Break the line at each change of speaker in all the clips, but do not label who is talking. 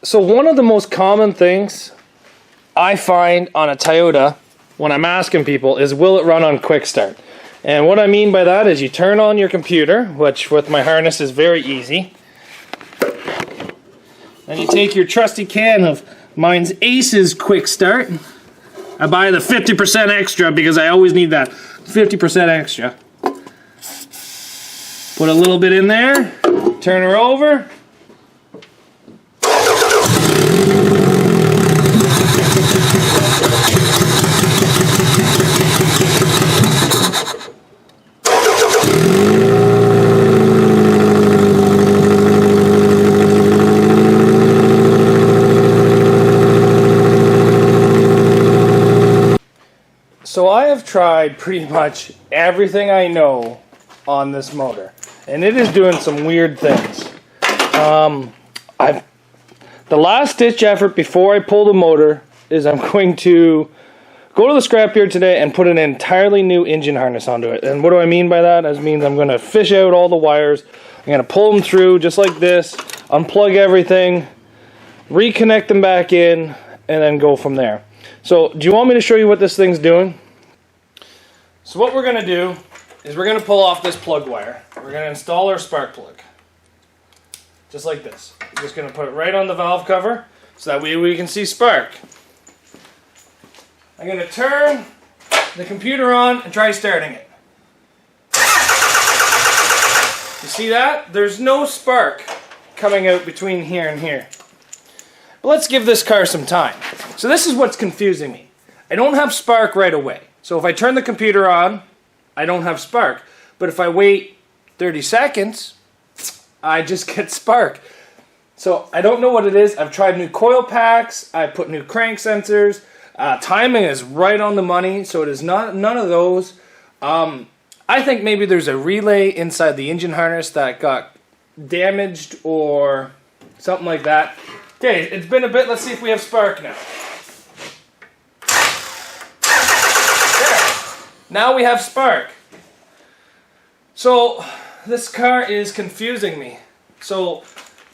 So one of the most common things I find on a Toyota when I'm asking people is, will it run on quick start? And what I mean by that is you turn on your computer, which with my harness is very easy. Then you take your trusty can of mine's Ace's quick start. I buy the 50% extra because I always need that 50% extra. Put a little bit in there, turn her over. So I have tried pretty much everything I know on this motor, and it is doing some weird things. The last ditch effort before I pull the motor is I'm going to go to the scrapyard today and put an entirely new engine harness onto it. And what do I mean by that? That means I'm going to fish out all the wires, I'm going to pull them through just like this, unplug everything, reconnect them back in, and then go from there. So do you want me to show you what this thing's doing? So what we're going to do is we're going to pull off this plug wire. We're going to install our spark plug. Just like this. We're just going to put it right on the valve cover so that way we can see spark. I'm going to turn the computer on and try starting it. You see that? There's no spark coming out between here and here. But let's give this car some time. So this is what's confusing me. I don't have spark right away. So if I turn the computer on, I don't have spark. But if I wait 30 seconds, I just get spark. So I don't know what it is. I've tried new coil packs. I put new crank sensors. Timing is right on the money, so it is not none of those. I think maybe there's a relay inside the engine harness that got damaged or something like that. Okay, it's been a bit. Let's see if we have spark now. Now we have spark. So this car is confusing me. So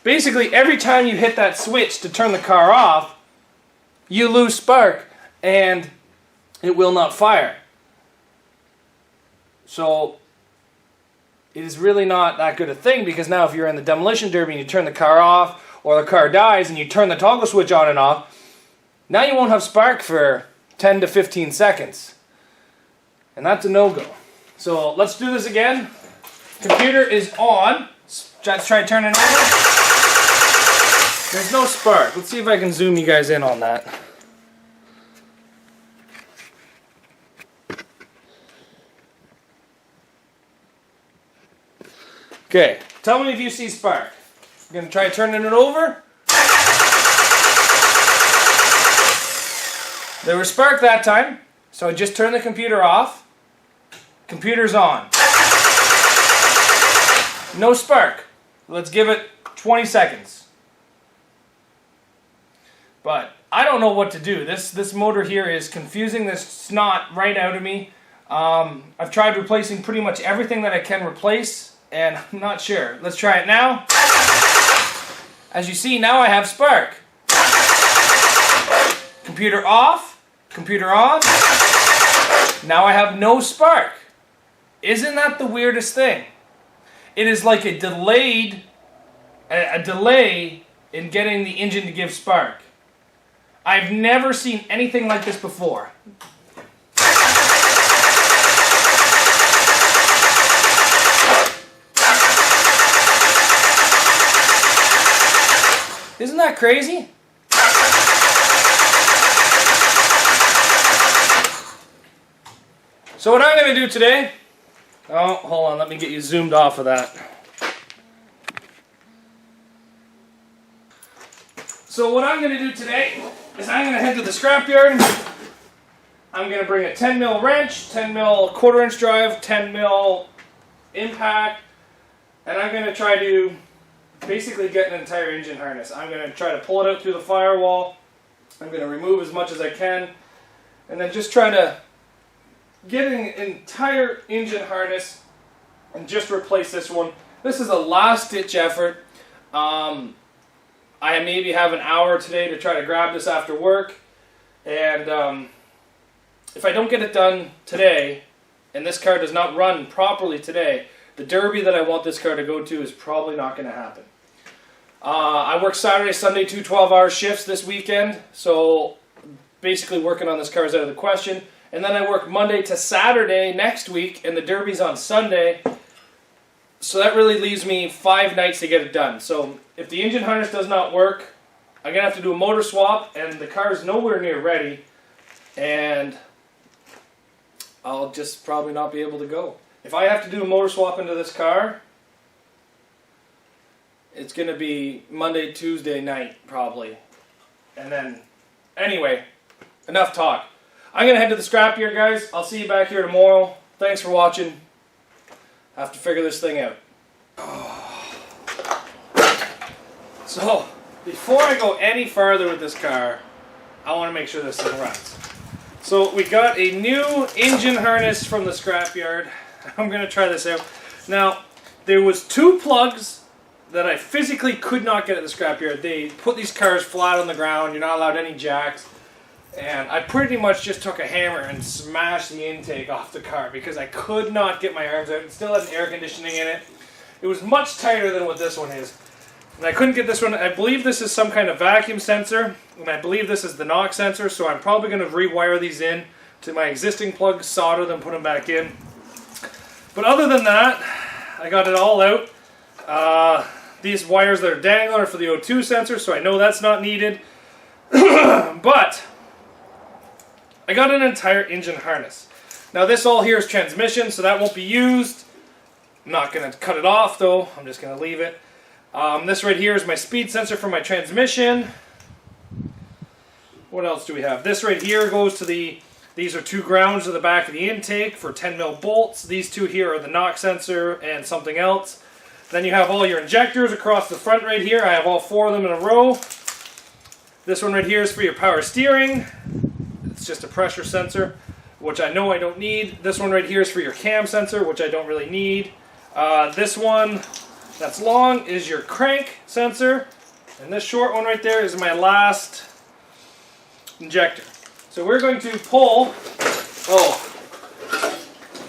basically every time you hit that switch to turn the car off, you lose spark and it will not fire. So it is really not that good a thing, because now if you're in the demolition derby and you turn the car off, or the car dies and you turn the toggle switch on and off, now you won't have spark for 10 to 15 seconds. And that's a no-go. So let's do this again. Computer is on. Let's try turning it over. There's no spark. Let's see if I can zoom you guys in on that. Okay, tell me if you see spark. I'm going to try turning it over. There was spark that time, so I just turned the computer off. Computer's on. No spark. Let's give it 20 seconds. But I don't know what to do. This motor here is confusing this snot right out of me. I've tried replacing pretty much everything that I can replace, and I'm not sure. Let's try it now. As you see, now I have spark. Computer off, computer on. Now I have no spark. Isn't that the weirdest thing? It is like a delay in getting the engine to give spark. I've never seen anything like this before. Isn't that crazy? So what I'm going to do today, oh, hold on, let me get you zoomed off of that. So what I'm going to do today is I'm going to head to the scrapyard. I'm going to bring a 10 mil wrench, 10 mil quarter-inch drive, 10 mil impact, and I'm going to try to basically get an entire engine harness. I'm going to try to pull it out through the firewall. I'm going to remove as much as I can, and then just try to get an entire engine harness and just replace this one. This is a last-ditch effort. I I maybe have an hour today to try to grab this after work. And if I don't get it done today, and this car does not run properly today, the derby that I want this car to go to is probably not going to happen. I work Saturday, Sunday, 2 12-hour shifts this weekend, so basically working on this car is out of the question. And then I work Monday to Saturday next week, and the derby's on Sunday. So that really leaves me 5 nights to get it done. So if the engine harness does not work, I'm going to have to do a motor swap, and the car is nowhere near ready, and I'll just probably not be able to go. If I have to do a motor swap into this car, it's going to be Monday, Tuesday night, probably. And then, anyway, enough talk. I'm going to head to the scrapyard, guys. I'll see you back here tomorrow. Thanks for watching. I have to figure this thing out. So, before I go any farther with this car, I want to make sure this thing runs. So, we got a new engine harness from the scrapyard. I'm going to try this out. Now, there was 2 plugs that I physically could not get at the scrapyard. They put these cars flat on the ground. You're not allowed any jacks. And I pretty much just took a hammer and smashed the intake off the car because I could not get my arms out. It still had air conditioning in it. It was much tighter than what this one is. And I couldn't get this one. I believe this is some kind of vacuum sensor. And I believe this is the knock sensor. So I'm probably going to rewire these in to my existing plugs, solder them, put them back in. But other than that, I got it all out. These wires that are dangling are for the O2 sensor, so I know that's not needed. But I got an entire engine harness. Now this all here is transmission, so that won't be used. I'm not going to cut it off though, I'm just going to leave it. This right here is my speed sensor for my transmission. What else do we have? This right here goes to these are 2 grounds to the back of the intake for 10mm bolts. These 2 here are the knock sensor and something else. Then you have all your injectors across the front right here. I have all 4 of them in a row. This one right here is for your power steering. It's just a pressure sensor, which I know I don't need. This one right here is for your cam sensor, which I don't really need. This one that's long is your crank sensor. And this short one right there is my last injector. So we're going to pull... Oh, I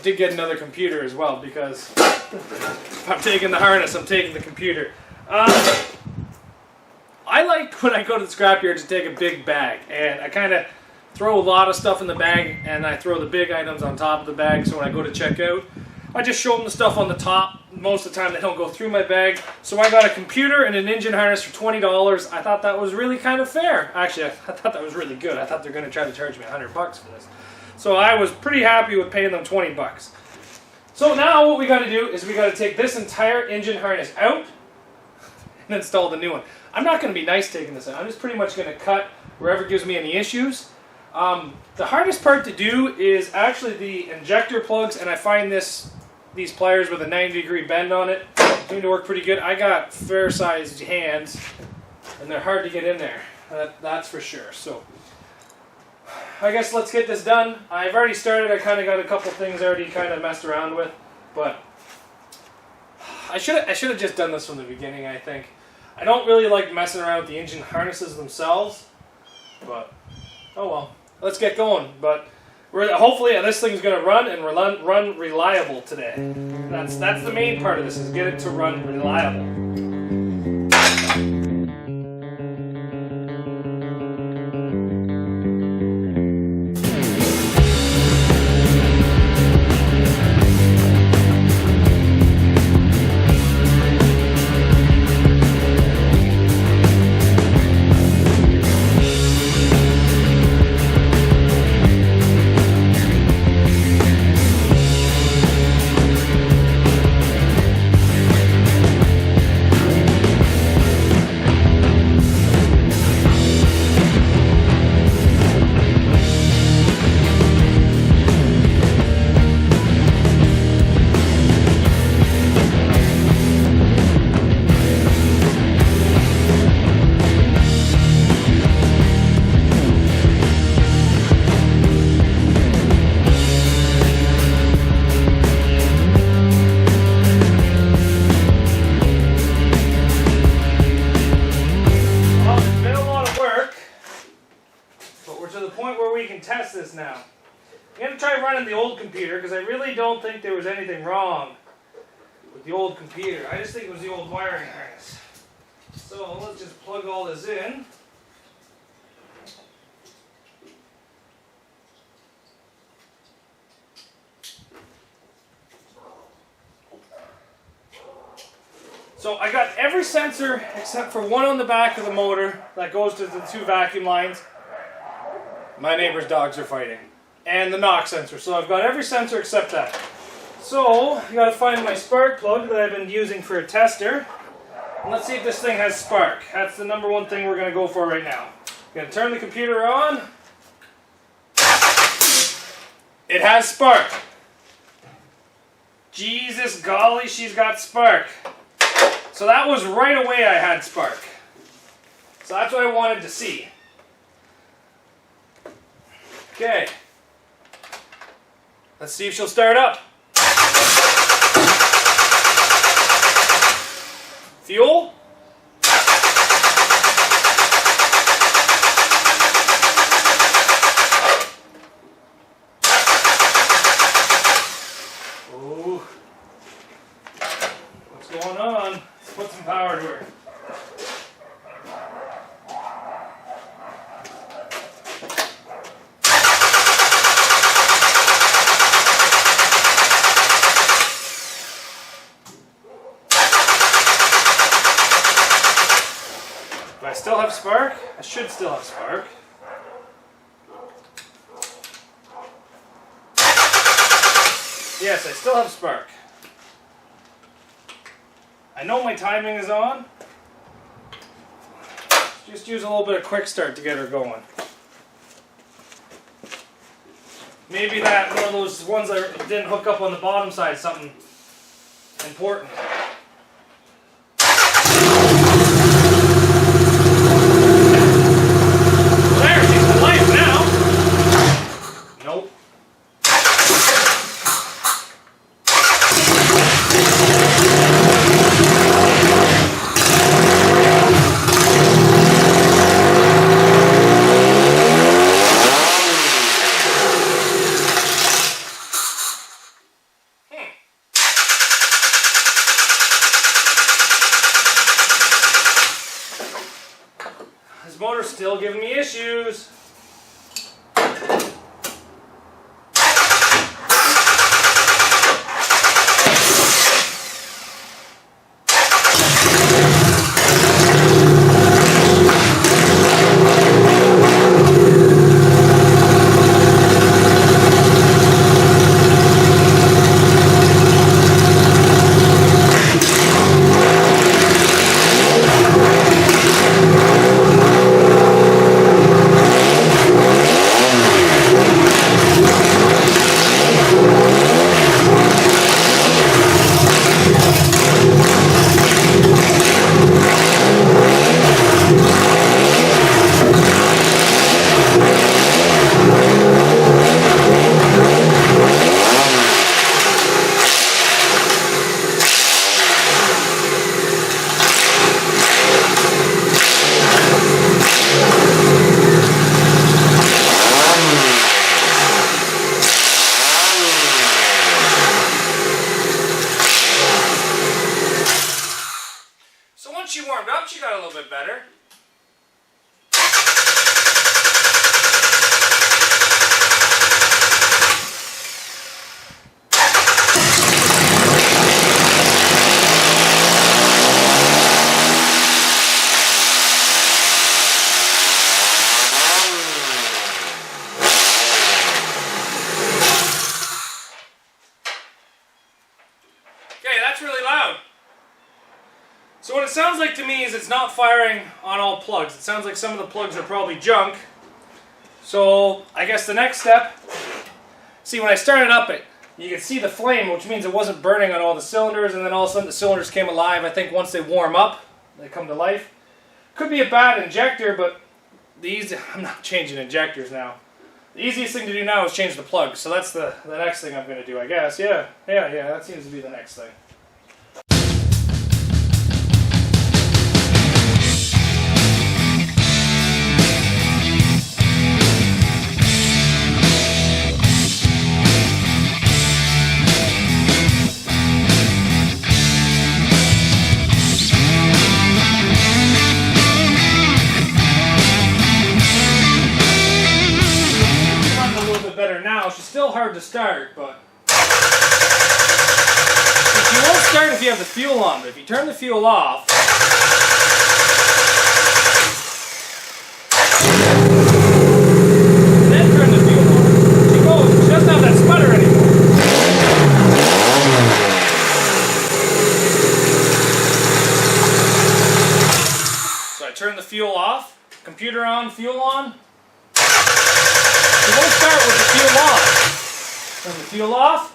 did get another computer as well because if I'm taking the harness, I'm taking the computer. I like when I go to the scrapyard to take a big bag, and I kind of throw a lot of stuff in the bag, and I throw the big items on top of the bag, so when I go to check out, I just show them the stuff on the top. Most of the time they don't go through my bag. So I got a computer and an engine harness for $20. I thought that was really kind of fair. Actually, I thought that was really good. I thought they were going to try to charge me $100 for this. So I was pretty happy with paying them $20. So now what we got to do is we got to take this entire engine harness out and install the new one. I'm not going to be nice taking this out. I'm just pretty much going to cut wherever gives me any issues. The hardest part to do is actually the injector plugs, and I find these pliers with a 90-degree bend on it seem to work pretty good. I got fair-sized hands, and they're hard to get in there. That's for sure. So I guess let's get this done. I've already started. I kind of got a couple things already kind of messed around with, but I should have just done this from the beginning, I think. I don't really like messing around with the engine harnesses themselves, but oh well. Let's get going. But hopefully this thing's going to run and run reliable today. That's the main part of this, is get it to run reliable. this now. I'm going to try running the old computer because I really don't think there was anything wrong with the old computer. I just think it was the old wiring harness. So let's just plug all this in. So I got every sensor except for one on the back of the motor that goes to the 2 vacuum lines. My neighbor's dogs are fighting. And the knock sensor. So I've got every sensor except that. So I got to find my spark plug that I've been using for a tester. And let's see if this thing has spark. That's the #1 thing we're going to go for right now. I'm going to turn the computer on. It has spark. Jesus golly, she's got spark. So that was right away I had spark. So that's what I wanted to see. Okay. Let's see if she'll start up. Fuel. Ooh. What's going on? Let's put some power to her. Do I still have spark? I should still have spark. Yes, I still have spark. I know my timing is on. Just use a little bit of quick start to get her going. Maybe that one of those ones that didn't hook up on the bottom side, something important. There, she's alive now. Nope. This motor's still giving me issues. She warmed up, she got a little bit better. Okay, that's really loud. So what it sounds like to me is it's not firing on all plugs. It sounds like some of the plugs are probably junk. So I guess the next step, see when I started up it, you could see the flame, which means it wasn't burning on all the cylinders, and then all of a sudden the cylinders came alive. I think once they warm up, they come to life. Could be a bad injector, but I'm not changing injectors now. The easiest thing to do now is change the plugs. So that's the next thing I'm going to do, I guess. Yeah, that seems to be the next thing. hard to start, but you won't start if you have the fuel on. But if you turn the fuel off, then turn the fuel on, she goes. She doesn't have that sputter anymore. So I turn the fuel off, computer on, fuel on. You won't start with the fuel on. Turn the fuel off.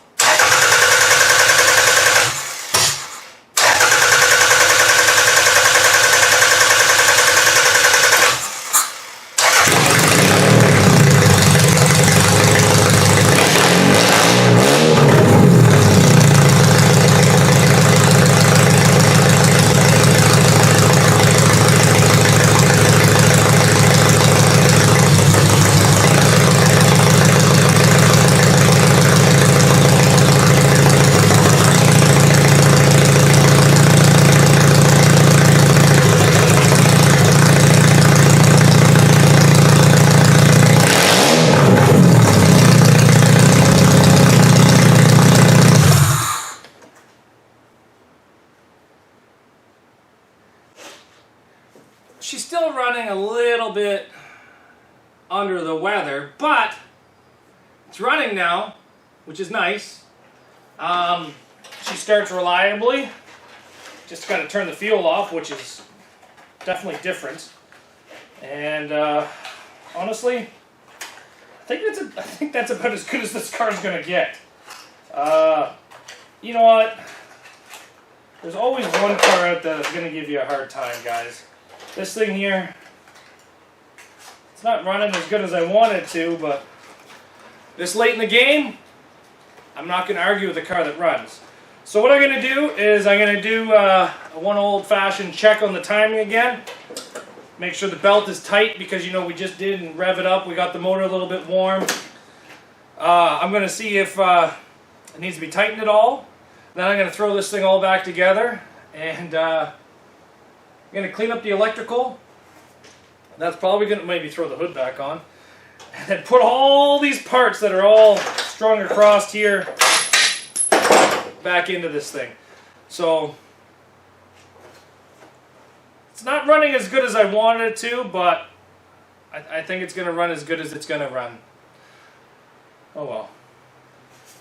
She's still running a little bit under the weather, but it's running now, which is nice. She starts reliably. Just got to turn the fuel off, which is definitely different. And honestly, I think that's about as good as this car's gonna get. You know what? There's always one car out there that's gonna give you a hard time, guys. This thing here, it's not running as good as I want it to, but this late in the game, I'm not going to argue with a car that runs. So what I'm going to do is I'm going to do one old-fashioned check on the timing again. Make sure the belt is tight because, you know, we just didn't rev it up. We got the motor a little bit warm. I'm going to see if it needs to be tightened at all. Then I'm going to throw this thing all back together and I'm going to clean up the electrical. That's probably going to maybe throw the hood back on. And then put all these parts that are all strung across here back into this thing. So it's not running as good as I wanted it to, but I think it's going to run as good as it's going to run. Oh well.